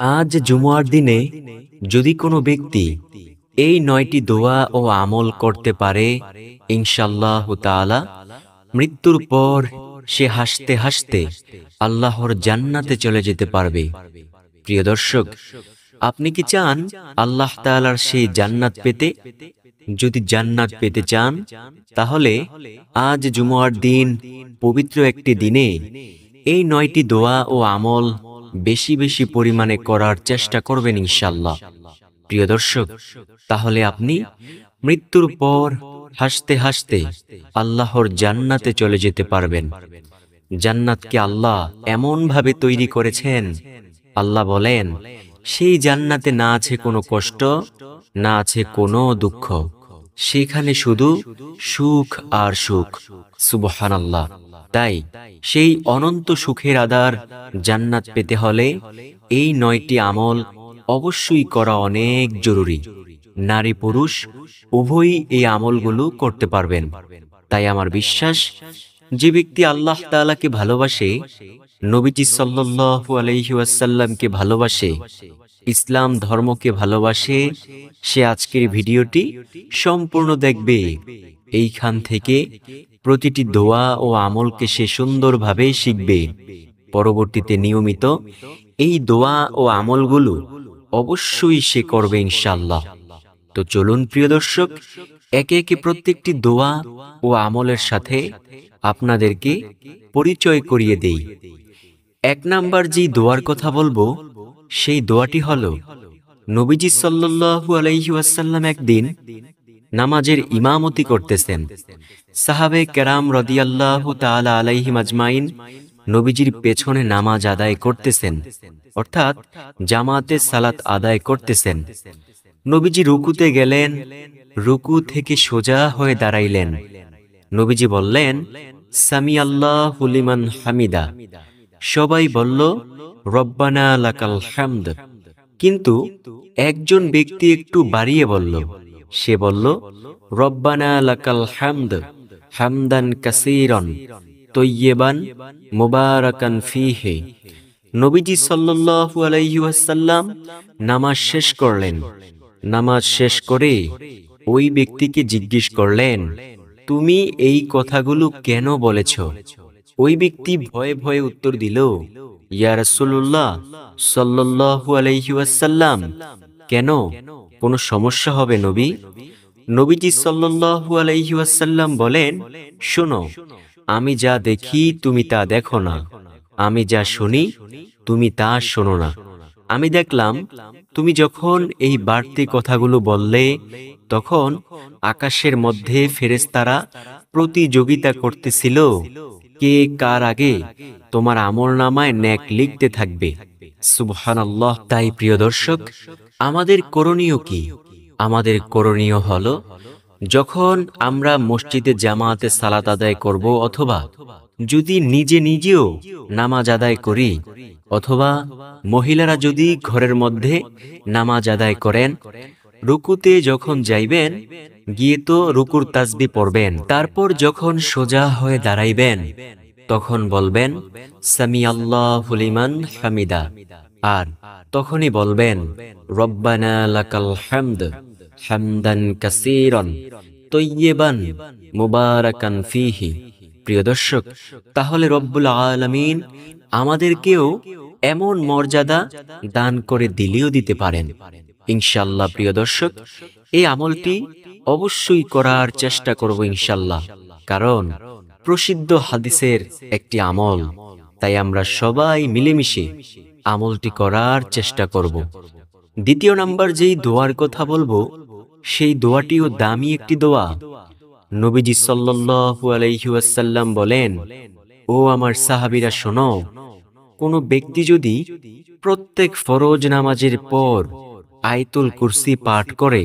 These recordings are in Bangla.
আজ জুমার দিনে যদি কোনো ব্যক্তি এই ৯টি দোয়া ও আমল করতে পারে, ইনশাআল্লাহ তাআলা মৃত্যুর পর সে হাসতে হাসতে আল্লাহর জান্নাতে চলে যেতে পারবে। প্রিয় দর্শক, আপনি কি চান আল্লাহ তাআলার সেই জান্নাত পেতে? যদি জান্নাত পেতে চান তাহলে আজ জুমার দিন, পবিত্র একটি দিনে এই ৯টি দোয়া ও আমল বেশি বেশি পরিমাণে করার চেষ্টা করবেন ইনশাআল্লাহ। প্রিয় দর্শক, তাহলে আপনি মৃত্যুর পর হাসতে হাসতে আল্লাহর জান্নাতে চলে যেতে পারবেন। জান্নাতকে আল্লাহ এমন ভাবে তৈরি করেছেন, আল্লাহ বলেন সেই জান্নাতে না আছে কোনো কষ্ট, না আছে কোনো দুঃখ, সেখানে শুধু সুখ আর সুখ। সুবহানাল্লাহ। তাই সেই অনন্ত সুখের আধার জান্নাত পেতে হলে এই ৯টি আমল অবশ্যই করা অনেক জরুরি। নারী পুরুষ উভয়ই এই আমলগুলো করতে পারবেন। তাই আমার বিশ্বাস, যে ব্যক্তি আল্লাহ তাআলাকে ভালোবাসে, নবীজি সাল্লাল্লাহু আলাইহি ওয়াসাল্লামকে ভালোবাসে, ইসলাম ধর্মকে ভালোবাসে, সে আজকের ভিডিওটি সম্পূর্ণ দেখবে। এইখান থেকে প্রতিটি দোয়া ও আমলকে সে সুন্দরভাবে শিখবে। পরবর্তীতে নিয়মিত এই দোয়া ও আমলগুলো অবশ্যই সে করবে ইনশাআল্লাহ। তো চলুন প্রিয় দর্শক, একে একে প্রত্যেকটি দোয়া ও আমলের সাথে আপনাদেরকে পরিচয় করিয়ে দেই। ১ নাম্বার যে দোয়ার কথা বলবো, সেই দোয়াটি হলো, নবীজি সাল্লাল্লাহু আলাইহি ওয়াসাল্লাম একদিন নামাজের ইমামতি করতেছেন। সাহাবে কেরাম রাদিয়াল্লাহু তাআলা আলাইহিম আজমাইন নবীজির পেছনে নামাজ আদায় করতেছেন, অর্থাৎ জামাতে সালাত আদায় করতেছেন। নবীজি রুকুতে গেলেন, রুকু থেকে সোজা হয়ে দাঁড়াইলেন। নবীজি বললেন, সামি আল্লাহু লিমান হামিদা। সবাই বলল, রব্বানা লাকাল হামদ। কিন্তু একজন ব্যক্তি একটু বাড়িয়ে বলল, সে বলল, রব্বানা লাকাল হামদ হামদান কাসীরান তয়্যিবান মুবারাকান ফীহি। নবীজি সাল্লাল্লাহু আলাইহি ওয়াসাল্লাম নামাজ শেষ করলেন। নামাজ শেষ করে ওই ব্যক্তিকে জিজ্ঞেস করলেন, তুমি এই কথাগুলো কেন বলেছ? ওই ব্যক্তি ভয়ে ভয়ে উত্তর দিল, ইয়া রাসূলুল্লাহ সাল্লাল্লাহু আলাইহি ওয়াসাল্লাম, কেন? কোনো সমস্যা হবে নবী? নবীজি সাল্লাল্লাহু আলাইহি ওয়াসাল্লাম বলেন, শোনো, আমি যা দেখি তুমি তা দেখো না, আমি যা শুনি তুমি তা শোনো না। আমি দেখলাম তুমি যখন এই বাড়তি কথাগুলো বললে, তখন আকাশের মধ্যে ফেরেশতারা প্রতিযোগিতা করতেছিল, কে কার আগে তোমার আমলনামায় নেক লিখতে থাকবে। সুবহানাল্লাহ। তাই প্রিয় দর্শক, আমাদের করণীয় কি? আমাদের করণীয় হলো, যখন আমরা মসজিদে জামাতে সালাত আদায় করব, অথবা যদি নিজে নিজেও নামাজ আদায় করি, অথবা মহিলারা যদি ঘরের মধ্যে নামাজ আদায় করেন, রুকুতে যখন যাইবেন, গিয়ে তো রুকুর তাসবিহ পড়বেন। তারপর যখন সোজা হয়ে দাঁড়াইবেন, তখন বলবেন, সামি আল্লাহু লিমান হামিদা। আর তখনই বলবেন, রব্বানা লাকাল হামদ হামদান কাসীরান তয়্যিবান মুবারাকান ফীহি। প্রিয় দর্শক, তাহলে রব্বুল আলামিন আমাদেরকেও এমন মর্যাদা দান করে দিলেও দিতে পারেন ইনশাআল্লাহ। প্রিয় দর্শক, এই আমলটি অবশ্যই করার চেষ্টা করব ইনশাআল্লাহ, কারণ প্রসিদ্ধ হাদিসের একটি আমল। তাই আমরা সবাই মিলেমিশে আমলটি করার চেষ্টা করব। দ্বিতীয় নাম্বার যেই দোয়ার কথা বলবো, সেই দোয়াটিও দামি একটি দোয়া। নবীজি সাল্লাল্লাহু আলাইহি ওয়াসাল্লাম বলেন, ও আমার সাহাবীরা শোনো, কোন ব্যক্তি যদি প্রত্যেক ফরজ নামাজের পর আয়াতুল কুরসি পাঠ করে,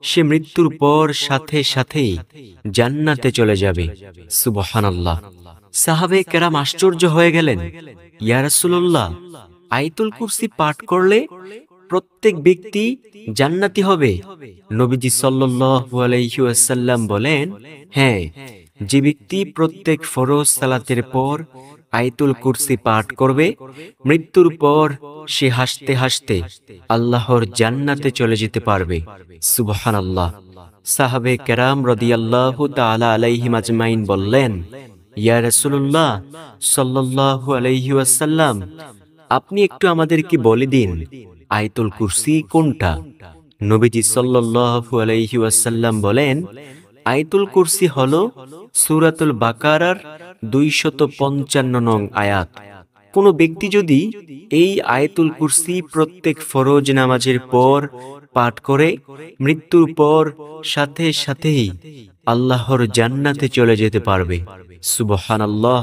সে মৃত্যুর পর সাথে সাথেই জান্নাতে চলে যাবে। সুবহানাল্লাহ। সাহাবে কেরাম আশ্চর্য হয়ে গেলেন, ইয়া রাসূলুল্লাহ, আয়াতুল কুরসি পাঠ করলে প্রত্যেক ব্যক্তি জান্নাতি হবে? নবীজি সাল্লাল্লাহু আলাইহি ওয়াসাল্লাম বলেন, হ্যাঁ, যে ব্যক্তি প্রত্যেক ফরজ সালাতের পর আয়াতুল কুরসি পাঠ করবে, মৃত্যুর পর সে হাসতে হাসতে আল্লাহর জান্নাতে চলে যেতে পারবে। সুবহানাল্লাহ। সাহাবে কেরাম রাদিয়াল্লাহু তাআলা আলাইহিম আজমাইন বললেন, ইয়া রাসূলুল্লাহ সাল্লাল্লাহু আলাইহি ওয়াসাল্লাম, আপনি একটু আমাদেরকে বলে দিন আয়াতুল কুরসি কোনটা? নবীজি সাল্লাল্লাহু আলাইহি ওয়াসাল্লাম বলেন, আয়াতুল কুরসি হলো সূরাতুল বাকারার 255 নং আয়াত। কোন ব্যক্তি যদি এই আয়াতুল কুরসি প্রত্যেক ফরজ নামাজের পর পাঠ করে, মৃত্যুর পর সাথে সাথেই আল্লাহর জান্নাতে চলে যেতে পারবে। সুবহানাল্লাহ,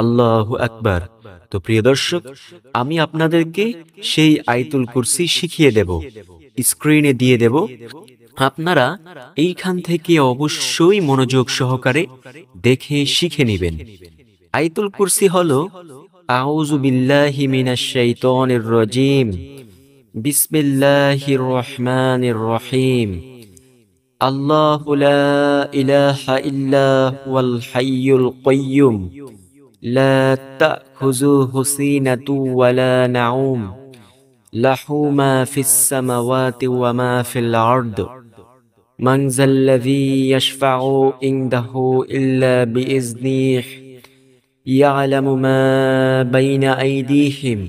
আল্লাহু আকবার। তো প্রিয় দর্শক, আমি আপনাদেরকে সেই আয়াতুল কুরসি শিখিয়ে দেব, স্ক্রিনে দিয়ে দেব। আপনারা এইখান থেকে অবশ্যই মনোযোগ সহকারে দেখে শিখে নেবেন। আয়াতুল কুরসি হলো, আউযু বিল্লাহি মিনাশ শাইতানির রাজীম, বিসমিল্লাহির রহমানির রহিম, আল্লাহু লা ইলাহা ইল্লা হুয়াল হাইয়ুল কাইয়্যুম, লা তা'খুযুহু সিনাতুন ওয়ালা নাউম, লাহু মা ফিস সামাওয়াতি ওয়া মা ফিল আরদ, মান যাল্লাযী ইয়াশফা'ু ইনদাহু ইল্লা বিইজনিহি, ইয়া'লামু মা বাইনা আইদিহিম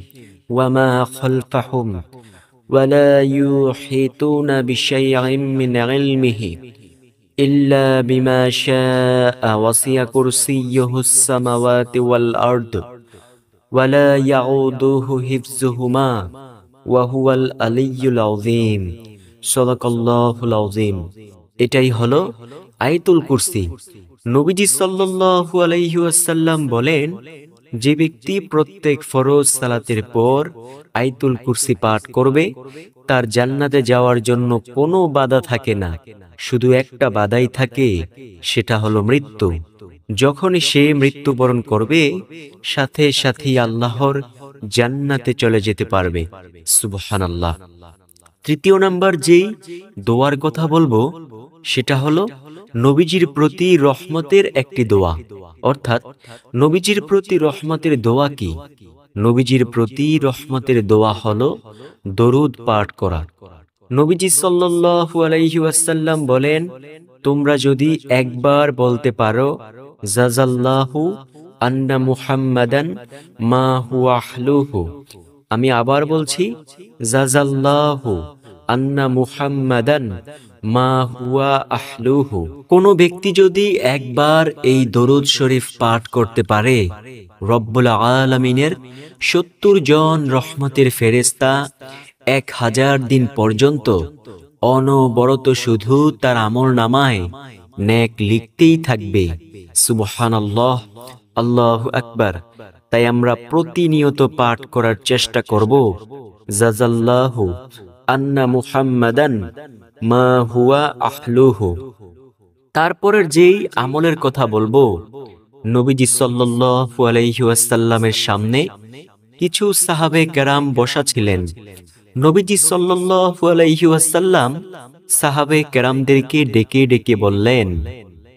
ওয়া মা খালফাহুম, ওয়া লা ইউহিতুনা বিশাইইন মিন ইলমিহি ইল্লা বিমা শাআ, ওয়াসি'a কুরসিয়্যুহুস সামাওয়াতি ওয়াল আরদ, ওয়া লা ইয়াউদুহু হিফযুহুমা, ওয়া হুয়াল আলিয়্যুল আযীম। সাদাকাল্লাহুল আযীম। এটাই হলো আয়াতুল কুরসি। নবীজি সাল্লাল্লাহু আলাইহি ওয়াসাল্লাম বলেন, যে ব্যক্তি প্রত্যেক ফরজ সালাতের পর আয়াতুল কুরসি পাঠ করবে, তার জান্নাতে যাওয়ার জন্য কোনো বাধা থাকে না। শুধু একটা বাধাই থাকে, সেটা হলো মৃত্যু। যখনই সে মৃত্যুবরণ করবে, সাথে সাথেই আল্লাহর জান্নাতে চলে যেতে পারবে। সুবহানাল্লাহ। তৃতীয় নাম্বার যেই দোয়ার কথা বলবো, সেটা হলো নবীজির প্রতি রহমতের একটি দোয়া। অর্থাৎ নবীজির প্রতি রহমতের দোয়া কি? নবীজির প্রতি রহমতের দোয়া হলো দরুদ পাঠ করা। নবীজি সাল্লাল্লাহু আলাইহি ওয়াসাল্লাম বলেন, তোমরা যদি একবার বলতে পারো, জাযাল্লাহু আন্না মুহাম্মাদান মা হুয়া আহলুহু। আমি আবার বলছি, জাযাল্লাহু আন্না মুহাম্মাদান মা হুয়া আহলুহু। কোন ব্যক্তি যদি একবার এই দরুদ শরীফ পাঠ করতে পারে, রব্বুল আলামিনের 70 জন রহমতের ফেরেশতা 1000 দিন পর্যন্ত অনবরত শুধু তার আমলনামায় নেক লিখতেই থাকবে। সুবহানাল্লাহ, আল্লাহু আকবার। তাই আমরা প্রতিনিয়ত পাঠ করার চেষ্টা করব, জাযাল্লাহু আন্না মুহাম্মাদান মা হুয়া আহলুহু। তারপরের যেই আমলের কথা বলবো, নবীজি সাল্লাল্লাহু আলাইহি ওয়াসাল্লামের সামনে কিছু সাহাবে কেরাম বসা ছিলেন। নবীজি সাল্লাল্লাহু আলাইহি ওয়াসাল্লাম সাহাবে কেরামদেরকে ডেকে ডেকে বললেন,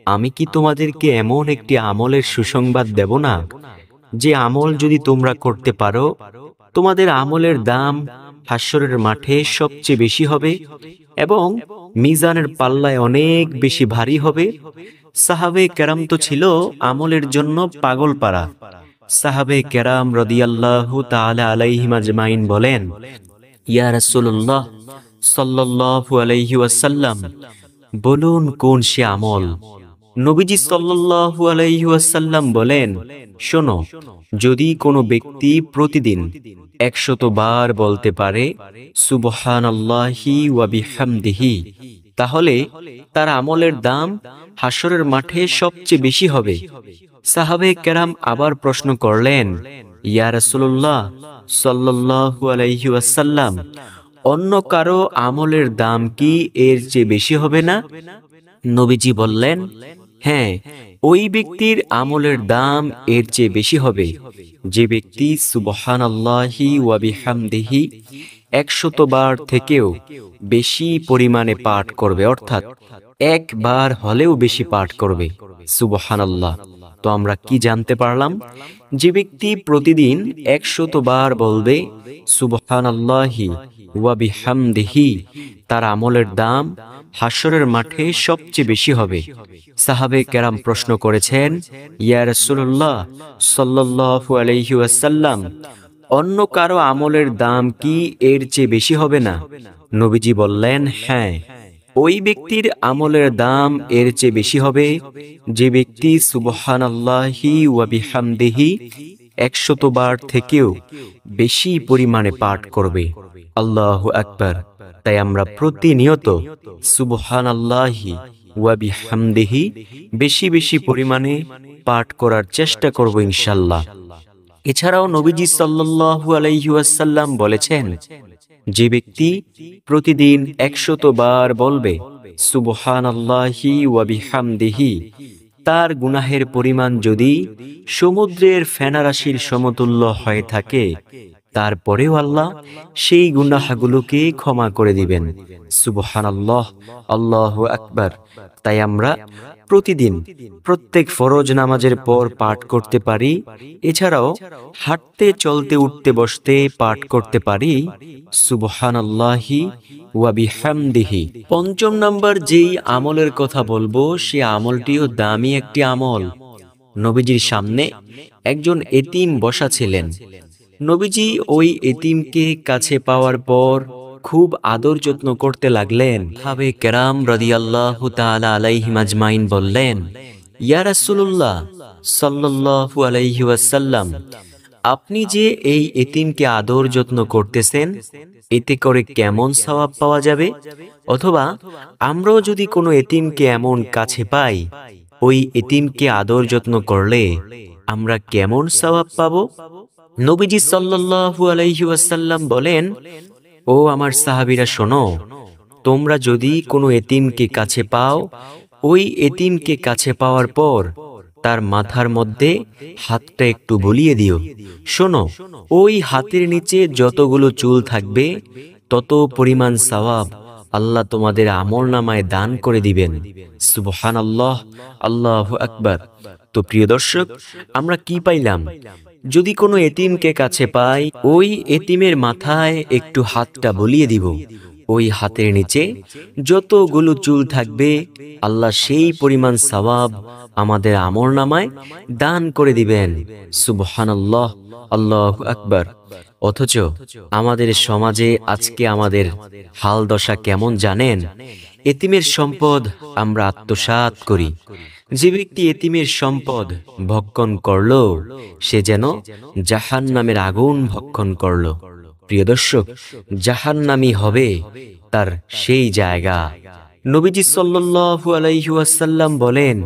আমি কি তোমাদেরকে এমন একটি আমলের সুসংবাদ দেব না, যে আমল যদি তোমরা করতে পারো, তোমাদের আমলের দাম হাশরের মাঠে সবচেয়ে বেশি হবে এবং মিজানের পাল্লায় অনেক বেশি ভারী হবে। সাহাবে কেরাম তো ছিল আমলের জন্য পাগল পারা। সাহাবে কেরাম রাদিয়াল্লাহু তাআলা আলাইহিম আজমাইন বলেন, ইয়া রাসূলুল্লাহ সাল্লাল্লাহু আলাইহি ওয়াসাল্লাম, বলুন কোন সে আমল? নবীজি সাল্লাল্লাহু আলাইহি ওয়াসাল্লাম বলেন, শোনো, যদি কোনো ব্যক্তি প্রতিদিন 100 বার বলতে পারে সুবহানাল্লাহি ওয়া বিহামদিহি, তাহলে তার আমলের দাম হাশরের মাঠে সবচেয়ে বেশি হবে। সাহাবে কেরাম আবার প্রশ্ন করলেন, ইয়া রাসূলুল্লাহ সাল্লাল্লাহু আলাইহি ওয়াসাল্লাম, অন্য কারো আমলের দাম কি এর চেয়ে বেশি হবে না? নবীজি বললেন, হ্যাঁ, ওই ব্যক্তির আমলের দাম এর চেয়ে বেশি হবে যে ব্যক্তি সুবহানাল্লাহি ওয়া বিহামদিহি 100 বার থেকেও বেশি পরিমাণে পাঠ করবে। অর্থাৎ একবার হলেও বেশি পাঠ করবে। সুবহানাল্লাহ। তো আমরা কি জানতে পারলাম? যে ব্যক্তি প্রতিদিন 100 বার বলবে সুবহানাল্লাহি ওয়া বিহামদিহি, তার আমলের দাম হাসরের মাঠে সবচেয়ে বেশি হবে। সাহাবে কেরাম প্রশ্ন করেছেন, ইয়া রাসূলুল্লাহ সাল্লাল্লাহু আলাইহি ওয়াসাল্লাম, অন্য কারো আমলের দাম কি এর চেয়ে বেশি হবে না? নবীজি বললেন, হ্যাঁ, ওই ব্যক্তির আমলের দাম এর চেয়ে বেশি হবে যে ব্যক্তি সুবহানাল্লাহি ওয়া বিহামদিহি 100 বার থেকেও বেশি পরিমাণে পাঠ করবে। আল্লাহু আকবার। তাই আমরা প্রতিনিয়ত সুবহানাল্লাহি ওয়া বিহামদিহি বেশি বেশি পরিমাণে পাঠ করার চেষ্টা করব ইনশাআল্লাহ। এছাড়াও নবীজি সাল্লাল্লাহু আলাইহি ওয়াসাল্লাম বলেছেন, যে ব্যক্তি প্রতিদিন 100 বার বলবে সুবহানাল্লাহি ওয়া বিহামদিহি, তার গুনাহের পরিমাণ যদি সমুদ্রের ফেনারাশির সমতুল্য হয়ে থাকে, তারপরেও আল্লাহ সেই গুনাহগুলোকে ক্ষমা করে দিবেন। সুবহানাল্লাহ, আল্লাহু আকবার। তাই আমরা প্রতিদিন প্রত্যেক ফরজ নামাজের পর পাঠ করতে পারি। এছাড়াও হাঁটতে, চলতে, উঠতে, বসতে পাঠ করতে পারি সুবহানাল্লাহি ওয়া বিহামদিহি। পঞ্চম নাম্বার যেই আমলের কথা বলবো, সে আমলটিও দামি একটি আমল। নবীজির সামনে একজন এতিম বসা ছিলেন। নবীজি ওই এতিমকে কাছে পাওয়ার পর খুব আদর যত্ন করতে লাগলেন। সাহাবে কেরাম রাদিয়াল্লাহু তাআলা আলাইহিম আজমাইন বললেন, ইয়া রাসূলুল্লাহ সাল্লাল্লাহু আলাইহি ওয়াসাল্লাম, আপনি যে এই এতিমকে আদর যত্ন করতেছেন, এতে করে কেমন সওয়াব পাওয়া যাবে? অথবা আমরাও যদি কোনো এতিমকে এমন কাছে পাই, ওই এতিমকে আদর যত্ন করলে আমরা কেমন সওয়াব পাবো? নবীজি সাল্লাল্লাহু আলাইহি ওয়াসাল্লাম বলেন, ও আমার সাহাবীরা শোনো, তোমরা যদি কোনো এতিমকে কাছে পাও, ওই এতিমকে কাছে পাওয়ার পর তার মাথার মধ্যে হাতটা একটু বুলিয়ে দিও। শোনো, ওই হাতের নিচে যতগুলো চুল থাকবে তত পরিমাণ সওয়াব আল্লাহ তোমাদের আমলনামায় দান করে দিবেন। সুবহানাল্লাহ, আল্লাহু আকবার। তো প্রিয় দর্শক, আমরা কি পাইলাম? যদি কোনো এতিমকে কাছে পাই, ওই এতিমের মাথায় একটু হাতটা বুলিয়ে দিব। ওই হাতের নিচে যতগুলো চুল থাকবে আল্লাহ সেই পরিমাণ সওয়াব আমাদের আমলনামায় দান করে দিবেন। সুবহানাল্লাহ, আল্লাহু আকবার। অথচ আমাদের সমাজে আজকে আমাদের হাল দশা কেমন জানেন? এতিমের সম্পদ আমরা আত্মসাৎ করি। যে ব্যক্তি এতিমের সম্পদ ভক্ষণ করলো, সে যেন জাহান্নামের আগুন ভক্ষণ করলো। প্রিয় দর্শক, জাহান্নামী হবে তার সেই জায়গা। নবীজি সাল্লাল্লাহু আলাইহি ওয়াসাল্লাম বলেন,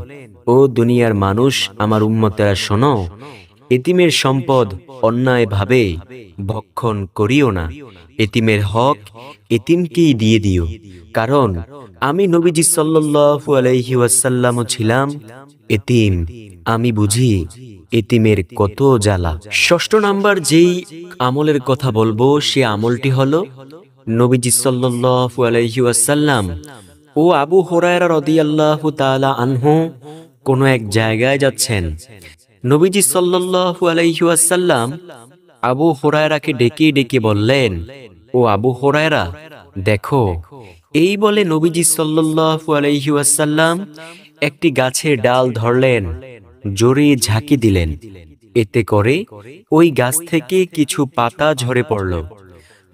ও দুনিয়ার মানুষ, আমার উম্মতেরা শোনো, এতিমের সম্পদ অন্যায়ভাবে ভক্ষণ করিও না। এতিমের হক এতিমকেই দিয়ে দিও। কারণ আমি নবীজি সাল্লাল্লাহু আলাইহি ওয়াসাল্লামও ছিলাম এতিম, আমি বুঝি এতিমের কত জ্বালা। ষষ্ঠ নাম্বার যেই আমলের কথা বলবো, সে আমলটি হলো নবীজি সাল্লাল্লাহু আলাইহি ওয়াসাল্লাম ও আবু হুরায়রা রাদিয়াল্লাহু তাআলা আনহু কোনো এক জায়গায় যাচ্ছেন। নবীজি সাল্লাল্লাহু আলাইহি ওয়াসাল্লাম আবু হুরায়রাকে ডেকে ডেকে বললেন, ও আবু হুরায়রা, দেখো। এই বলে নবীজি সাল্লাল্লাহু আলাইহি ওয়াসাল্লাম একটি গাছের ডাল ধরলেন, জোরে ঝাঁকি দিলেন। এতে করে ওই গাছ থেকে কিছু পাতা ঝরে পড়ল।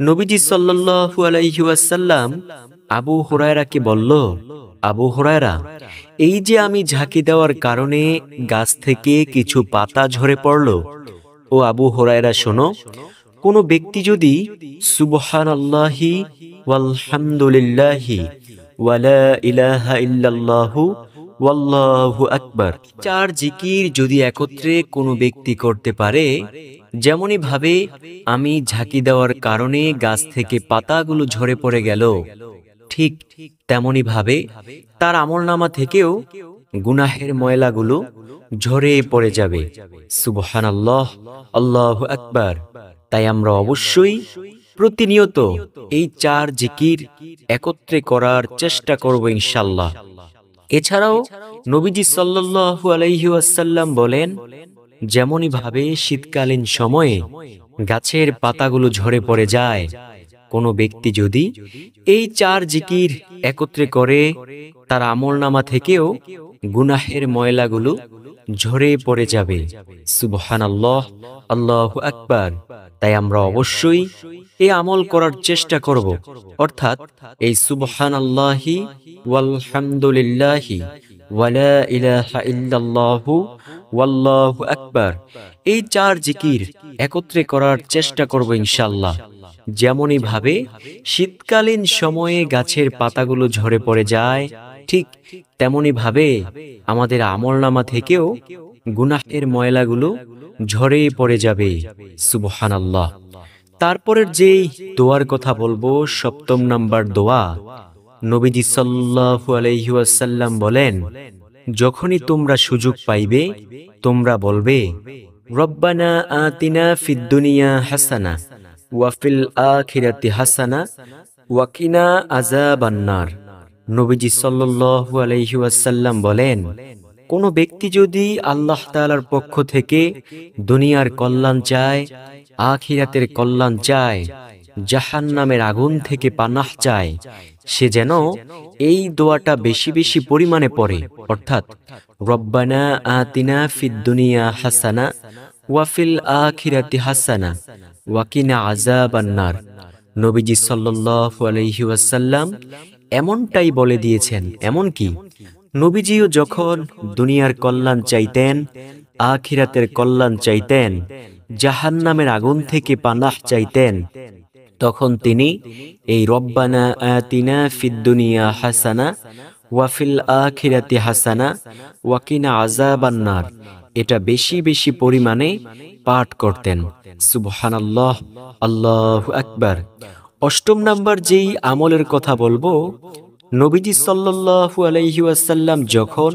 নবীজি সাল্লাল্লাহু আলাইহি ওয়াসাল্লাম আবু হুরায়রাকে বলল, আবু হুরায়রা, এই যে আমি ঝাঁকি দেওয়ার কারণে গাছ থেকে কিছু পাতা ঝরে পড়ল, ও আবু হুরায়রা শোনো, কোনো ব্যক্তি যদি সুবহানাল্লাহি ওয়ালহামদুলিল্লাহি ওয়ালা ইলাহা ইল্লাল্লাহু ওয়াল্লাহু আকবার, 4 জিকির যদি একত্রে কোনো ব্যক্তি করতে পারে, যেমনই ভাবে আমি ঝাঁকি দেওয়ার কারণে গাছ থেকে পাতাগুলো ঝরে পড়ে গেল, ঠিক তেমনি ভাবে তার আমলনামা থেকেও গুনাহের ময়লাগুলো ঝরে পড়ে যাবে। সুবহানাল্লাহ, আল্লাহু আকবার। তাই আমরা অবশ্যই প্রতিনিয়ত এই 4 জিকির একত্রে করার চেষ্টা করব ইনশাআল্লাহ। এছাড়াও নবীজি সাল্লাল্লাহু আলাইহি ওয়াসাল্লাম বলেন, যেমনই ভাবে শীতকালীন সময়ে গাছের পাতাগুলো ঝরে পড়ে যায়, কোনো ব্যক্তি যদি এই 4 জিকির একত্রে করে, তার আমলনামা থেকেও গুনাহের ময়লাগুলো ঝরে পড়ে যাবে। সুবহানাল্লাহ, আল্লাহু আকবার। তাই আমরা অবশ্যই এই আমল করার চেষ্টা করব, অর্থাৎ এই সুবহানাল্লাহি ওয়ালহামদুলিল্লাহি ওয়ালা ইলাহা ইল্লাল্লাহু ওয়াল্লাহু আকবার, এই 4 জিকির একত্রে করার চেষ্টা করব ইনশাআল্লাহ। যেমনই ভাবে শীতকালীন সময়ে গাছের পাতাগুলো ঝরে পড়ে যায়, ঠিক তেমনি ভাবে আমাদের আমলনামা থেকেও গুনাহের ময়লাগুলো ঝরে পড়ে যাবে। সুবহানাল্লাহ। তারপরের যেই দোয়ার কথা বলবো, 7 নম্বর দোয়া, নবীজি সাল্লাল্লাহু আলাইহি ওয়াসাল্লাম বলেন, যখনই তোমরা সুযোগ পাইবে তোমরা বলবে, রব্বানা আতিনা ফিদ দুনিয়া হাসানা ওয়া ফিল আখিরাতি হাসানা ওয়া কিনা আযাবান্নার। নবীজি সাল্লাল্লাহু আলাইহি ওয়াসাল্লাম বলেন, কোন ব্যক্তি যদি আল্লাহ তাআলার পক্ষ থেকে দুনিয়ার কল্যাণ চায়, আখিরাতের কল্যাণ চায়, জাহান্নামের আগুন থেকে পানাহ চায়, সে যেন এই দোয়াটা বেশি বেশি পরিমাণে পড়ে, অর্থাৎ রব্বানা আতিনা ফিদ দুনিয়া হাসানা ওয়া ফিল আখিরাতি হাসানা ওয়া কিনা আযাবান্নার। নবীজি সাল্লাল্লাহু আলাইহি ওয়াসাল্লাম এমনটাই বলে দিয়েছেন। এমনকি নবীজিও যখন দুনিয়ার কল্যাণ চাইতেন, আখিরাতের কল্যাণ চাইতেন, জাহান্নামের আগুন থেকে পানাহ চাইতেন, তখন তিনি এই রব্বানা আতিনা ফিদ দুনিয়া হাসানা ওয়া ফিল আখিরাতি হাসানা ওয়া কিনা আযাবান্নার এটা বেশি বেশি পরিমাণে পাঠ করতেন। সুবহানাল্লাহ, আল্লাহু আকবার। 8 নাম্বার যেই আমলের কথা বলবো, নবীজি সাল্লাল্লাহু আলাইহি ওয়াসাল্লাম যখন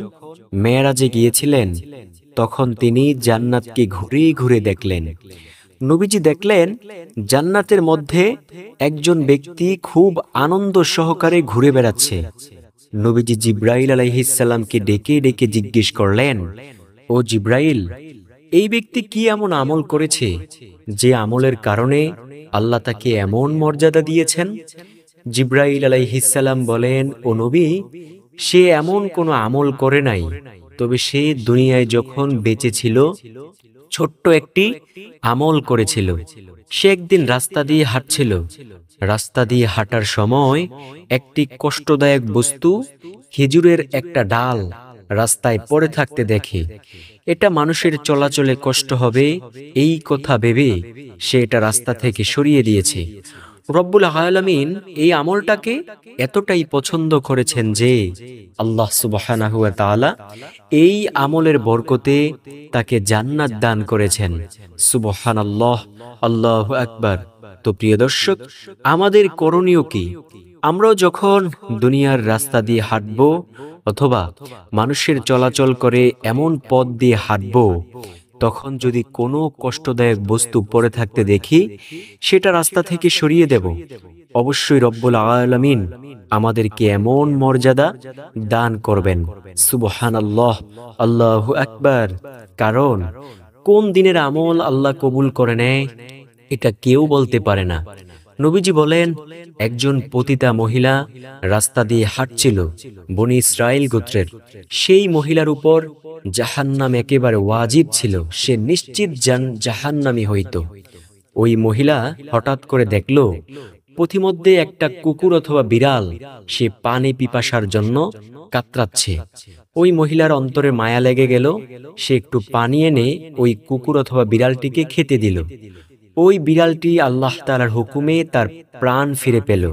মেরাজে গিয়েছিলেন, তখন তিনি জান্নাতকে ঘুরে ঘুরে দেখলেন। নবীজি দেখলেন জান্নাতের মধ্যে একজন ব্যক্তি খুব আনন্দ সহকারে ঘুরে বেড়াচ্ছে। নবীজি জিব্রাইল আলাইহিস সালামকে ডেকে ডেকে জিজ্ঞেস করলেন, ও জিব্রাইল, এই ব্যক্তি কি এমন আমল করেছে যে আমলের কারণে আল্লাহ তাকে এমন মর্যাদা দিয়েছেন? জিব্রাইল আলাইহিস সালাম বলেন, ও নবী, সে এমন কোনো আমল করে নাই, তবে সে দুনিয়ায় যখন বেঁচে ছিল ছোট্ট একটি আমল করেছিল। সে একদিন রাস্তা দিয়ে হাঁটছিল। রাস্তা দিয়ে হাঁটার সময় একটি কষ্টদায়ক বস্তু, খেজুরের একটা ডাল, রাস্তায় পড়ে থাকতে দেখে। এটা মানুষের চলাচলে কষ্ট হবে, এই কথা ভেবে সে এটা রাস্তা থেকে সরিয়ে দিয়েছে। রব্বুল আলামিন এই আমলটাকে এতটাই পছন্দ করেছেন যে আল্লাহ সুবহানাহু ওয়া তাআলা এই আমলের বরকতে তাকে জান্নাত দান করেছেন। সুবহানাল্লাহ, আল্লাহু আকবার। তো প্রিয় দর্শক, আমাদের করণীয় কি? আমরাও যখন দুনিয়ার রাস্তা দিয়ে হাঁটবো অথবা মানুষের চলাচল করে এমন পথ দিয়ে হাঁটবো, তখন যদি কোনো কষ্টদায়ক বস্তু পড়ে থাকতে দেখি, সেটা রাস্তা থেকে সরিয়ে দেব। অবশ্যই রব্বুল আলামিন আমাদেরকে এমন মর্যাদা দান করবেন। সুবহানাল্লাহ, আল্লাহু আকবার। কারণ কোন দিনের আমল আল্লাহ কবুল করে নেয় এটা কেউ বলতে পারে না। নবীজি বলেন, একজন পতিতা মহিলা রাস্তা দিয়ে হাঁটছিল, বনি ইসরাইল গোত্রের। সেই মহিলার উপর জাহান্নাম একেবারে ওয়াজিব ছিল, সে নিশ্চিত জাহান্নামী হইত। ওই মহিলা হঠাৎ করে দেখল পথিমধ্যে একটা কুকুর অথবা বিড়াল সে পানি পিপাসার জন্য কাতরাচ্ছে। ওই মহিলার অন্তরে মায়া লেগে গেল, সে একটু পানি এনে ওই কুকুর অথবা বিড়ালটিকে খেতে দিল। ওই বিড়ালটি আল্লাহ তাআলার হুকুমে তার প্রাণ ফিরে পেল।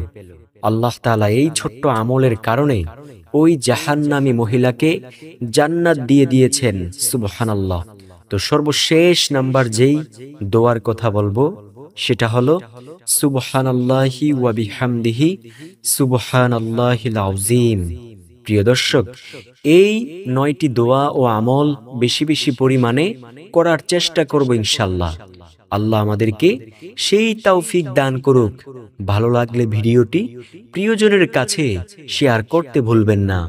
আল্লাহ তাআলা এই ছোট্ট আমলের কারণে ওই জাহান্নামী মহিলাকে জান্নাত দিয়ে দিয়েছেন। সুবহানাল্লাহ। তো সর্বশেষ নাম্বার যেই দোয়ার কথা বলবো সেটা হলো সুবহানাল্লাহি ওয়া বিহামদিহি সুবহানাল্লাহিল আযীম। প্রিয় দর্শক, এই 9টি দোয়া ও আমল বেশি বেশি পরিমাণে করার চেষ্টা করব ইনশাআল্লাহ। আল্লাহ আমাদেরকে সেই তৌফিক দান করুক। ভালো লাগলে ভিডিওটি প্রিয়জনের কাছে শেয়ার করতে ভুলবেন না।